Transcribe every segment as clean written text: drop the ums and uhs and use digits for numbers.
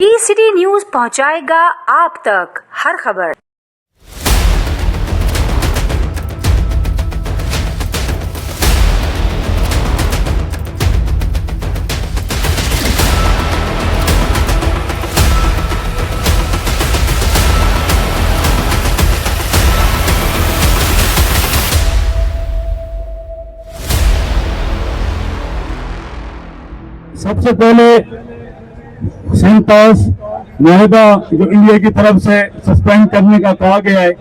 ई-सिटी news पहुंचाएगा आप तक हर खबर। सबसे पहले सेंटोस माहिदा जो इंडिया की तरफ से सस्पेंड करने का कहा गया है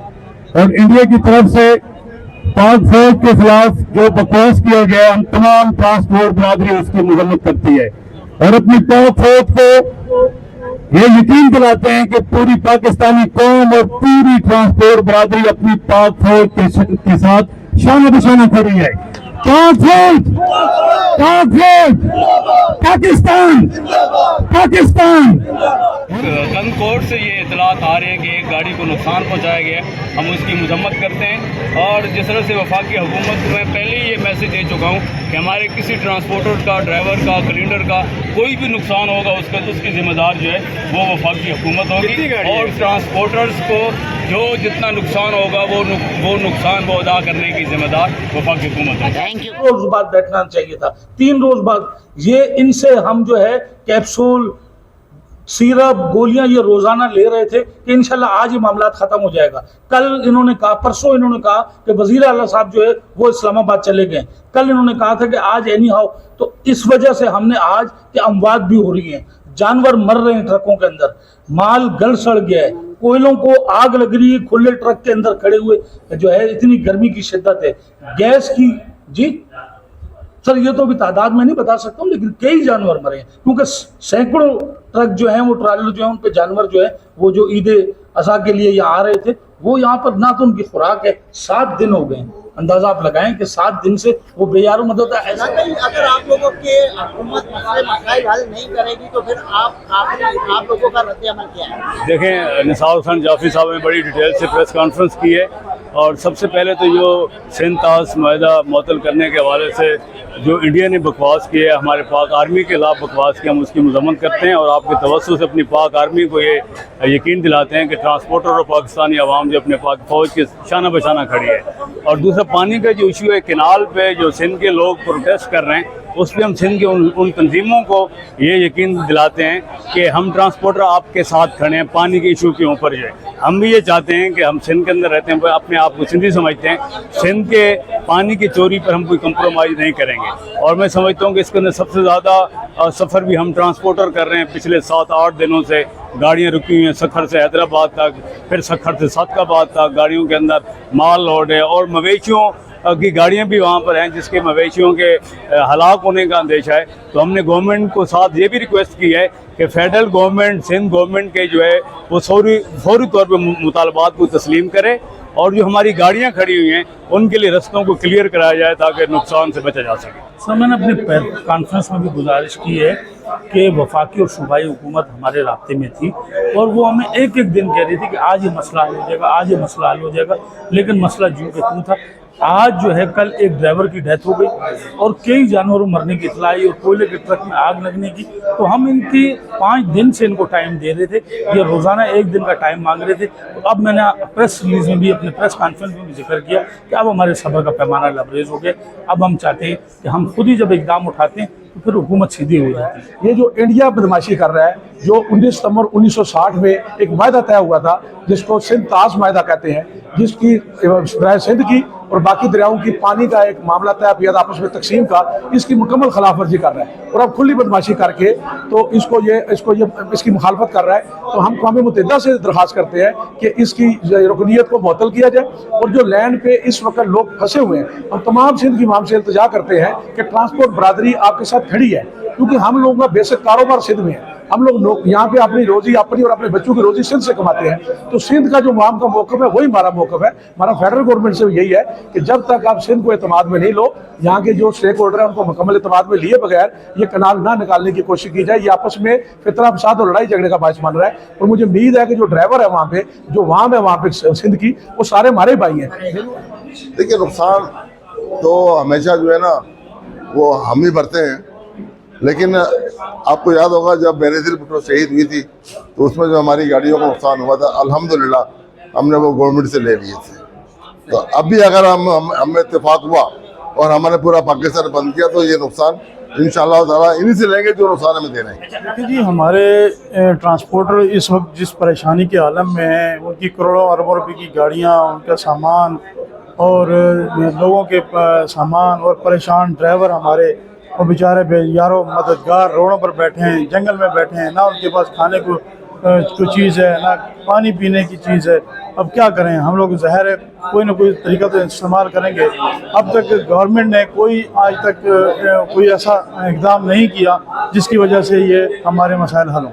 और इंडिया की तरफ से पाक फौज के खिलाफ जो बकवास किया गया है, हम तमाम ट्रांसपोर्ट बरादरी उसकी मजम्मत करती है और अपनी पाक फौज को ये यकीन दिलाते हैं कि पूरी पाकिस्तानी कौम और पूरी ट्रांसपोर्ट बरादरी अपनी पाक फौज के साथ शाना बिशाना खड़ी है। पाक फौज, पाकिस्तान, पाकिस्तान। गनकोट से ये इतलात आ रहे हैं कि एक गाड़ी को नुकसान पहुंचाया गया है। हम उसकी मजम्मत करते हैं और जिस तरह से वफाकी हुकूमत में पहले ही ये मैसेज दे चुका हूँ कि हमारे किसी ट्रांसपोर्टर का, ड्राइवर का, क्लीनर का कोई भी नुकसान होगा उसकी जिम्मेदार जो है वो वफाकी हुकूमत होगी और ट्रांसपोर्टर्स को जो जितना नुकसान होगा वो नुकसान वो अदा करने की जिम्मेदार वफाकी हुकूमत है। रोज बाद बैठना चाहिए था, 3 रोज बाद। ये इनसे हम जो है कैप्सूल, सिरप, गोलियां ये रोजाना ले रहे थे कि इंशाल्लाह आज ये मामला खत्म हो जाएगा। कल इन्होंने कहा, परसों इन्होंने कहा कि वजीर आला साहब जो है वो इस्लामाबाद चले गए। कल इन्होंने कहा था कि आज एनी हाउ। तो इस वजह से हमने आज कि अमवात भी हो रही हैं, जानवर मर रहे हैं ट्रकों के अंदर, माल गल सड़ गया है, कोयलों को आग लग रही है खुले ट्रक के अंदर खड़े हुए जो है। इतनी गर्मी की शिद्दत है, गैस की। जी सर, ये तो अभी तादाद में नहीं बता सकता हूँ, लेकिन कई जानवर मरे हैं क्योंकि सैकड़ों ट्रक जो हैं वो ट्राली जो है उन पे जानवर जो है वो जो ईद अज़हा के लिए यहाँ आ रहे थे वो यहाँ पर ना तो उनकी खुराक है। 7 दिन हो गए, अंदाजा आप लगाएं कि 7 दिन से वो बेयारो मदद है। अगर आप लोगों के हुकूमत मसाइल हल नहीं करेगी तो फिर आप लोगों का रद्द-ए-अमल क्या है? देखें, निसार हुसैन जाफरी साहब ने बड़ी डिटेल से प्रेस कॉन्फ्रेंस की है और सबसे पहले तो जो सेंटास माहिदा मुअत्तल करने के हवाले से जो इंडिया ने बकवास किया है, हमारे पाक आर्मी के खिलाफ बकवास किया, हम उसकी मजम्मत करते हैं और आपके तवज्जो से अपनी पाक आर्मी को ये यकीन दिलाते हैं कि ट्रांसपोर्टर और पाकिस्तानी अवाम जो अपने पाक फौज के शाना बशाना खड़ी है। और दूसरा पानी का जो इशू है, किनाल पे जो सिंध के लोग प्रोटेस्ट कर रहे हैं उस पर हम सिंध के उन तंजीमों को ये यकीन दिलाते हैं कि हम ट्रांसपोर्टर आपके साथ खड़े हैं पानी के इशू के ऊपर जो है। हम भी ये चाहते हैं कि हम सिंध के अंदर रहते हैं, अपने आप को सिंधी समझते हैं, सिंध के पानी की चोरी पर हम कोई कंप्रोमाइज़ नहीं करेंगे। और मैं समझता हूँ कि इसके अंदर सबसे ज़्यादा सफ़र भी हम ट्रांसपोर्टर कर रहे हैं। पिछले 7-8 दिनों से गाड़ियाँ रुकी हुई हैं सखर से हैदराबाद तक, फिर सखर से सादकाबाद तक। गाड़ियों के अंदर माल लोड है और मवेशियों की गाड़ियां भी वहाँ पर हैं जिसके मवेशियों के हलाक होने का अंदेशा है। तो हमने गवर्नमेंट को साथ ये भी रिक्वेस्ट की है कि फेडरल गवर्नमेंट, सिंध गवर्नमेंट के जो है वो फौरी तौर पर मुतालबात को तस्लीम करे और जो हमारी गाड़ियाँ खड़ी हुई हैं उनके लिए रस्तों को क्लियर कराया जाए ताकि नुकसान से बचा जा सके। सर, मैंने अपने कॉन्फ्रेंस में भी गुजारिश की है कि वफाकी और सूबाई हुकूमत हमारे राब्ते में थी और वो हमें एक दिन कह रही थी कि आज ये मसला हल हो जाएगा, आज ये मसला हल हो जाएगा, लेकिन मसला जूं के तूं था। आज जो है कल एक ड्राइवर की डेथ हो गई और कई जानवरों मरने की इतला आई और कोयले के ट्रक में आग लगने की। तो हम इनकी 5 दिन से इनको टाइम दे रहे थे, ये रोज़ाना 1 दिन का टाइम मांग रहे थे। तो अब मैंने प्रेस रिलीज में भी, अपने प्रेस कॉन्फ्रेंस में भी जिक्र किया कि अब हमारे सब्र का पैमाना लबरेज हो गया। अब हम चाहते हैं कि हम खुद ही जब इकदाम उठाते हैं तो फिर हुकूमत सीधी हो जाती है। ये जो इंडिया बदमाशी कर रहा है, जो 19 सितंबर 1960 में एक वायदा तय हुआ था जिसको सिंध ताज माहिदा कहते हैं, जिसकी सिंध की और बाकी दरियाओं की पानी का एक मामला तय किया था आपस में तकसीम का, इसकी मुकम्मल खिलाफ वर्जी कर रहा है और अब खुली बदमाशी करके तो इसकी मुखालफत कर रहा है। तो हम अक़वाम मुत्तहिदा से दरख्वास्त करते हैं कि इसकी रुकनीत को मुअत्तल किया जाए और जो लैंड पे इस वक्त लोग फंसे हुए हैं, हम तमाम सिंध की अवाम से इल्तिजा करते हैं कि ट्रांसपोर्ट बरादरी आपके साथ खड़ी है, क्योंकि हम लोगों का बेसिक कारोबार सिंध में है। हम लोग यहाँ पे अपनी रोजी, अपनी और अपने बच्चों की रोजी सिंध से कमाते हैं। तो सिंध का जो आवाम का मौक़िफ़ है वही हमारा मौक़िफ़ है। हमारा फेडरल गवर्नमेंट से यही है कि जब तक आप सिंध को एतमाद में नहीं लो, यहाँ के जो स्टेक होल्डर है उनको मुकम्मल एतमाद में लिए बगैर ये कनाल ना निकालने की कोशिश की जाए। ये आपस में फितना फसाद और लड़ाई झगड़े का बायस बन रहा है। और मुझे उम्मीद है कि जो ड्राइवर है वहाँ पे, जो वाम है वहाँ पे सिंध की, वो सारे हमारे भाई हैं। देखिए, नुकसान तो हमेशा जो है ना वो हम ही भरते हैं, लेकिन आपको याद होगा जब बेनज़ीर भुट्टो शहीद हुई थी तो उसमें जो हमारी गाड़ियों को नुकसान हुआ था, अल्हम्दुलिल्लाह हमने वो गवर्नमेंट से ले लिए थे। तो अब भी अगर हमें इत्तेफाक हुआ और हमने पूरा पाकिस्तान बंद किया तो ये नुकसान इंशाअल्लाह ताला इन्हीं से लेंगे जो नुकसान हमें देना है। देखिए जी, हमारे ट्रांसपोर्टर इस वक्त जिस परेशानी के आलम में हैं, उनकी करोड़ों अरबों रुपए की गाड़ियाँ, उनका सामान और लोगों के सामान और परेशान ड्राइवर हमारे, वो बेचारे बेयारो मददगार रोडों पर बैठे हैं, जंगल में बैठे हैं, ना उनके पास खाने को चीज़ है, ना पानी पीने की चीज़ है। अब क्या करें हम लोग, ज़ाहिर है कोई ना कोई तरीका तो इस्तेमाल करेंगे। अब तक गवर्नमेंट ने आज तक कोई ऐसा इक़दाम नहीं किया जिसकी वजह से ये हमारे मसाइल हल हों।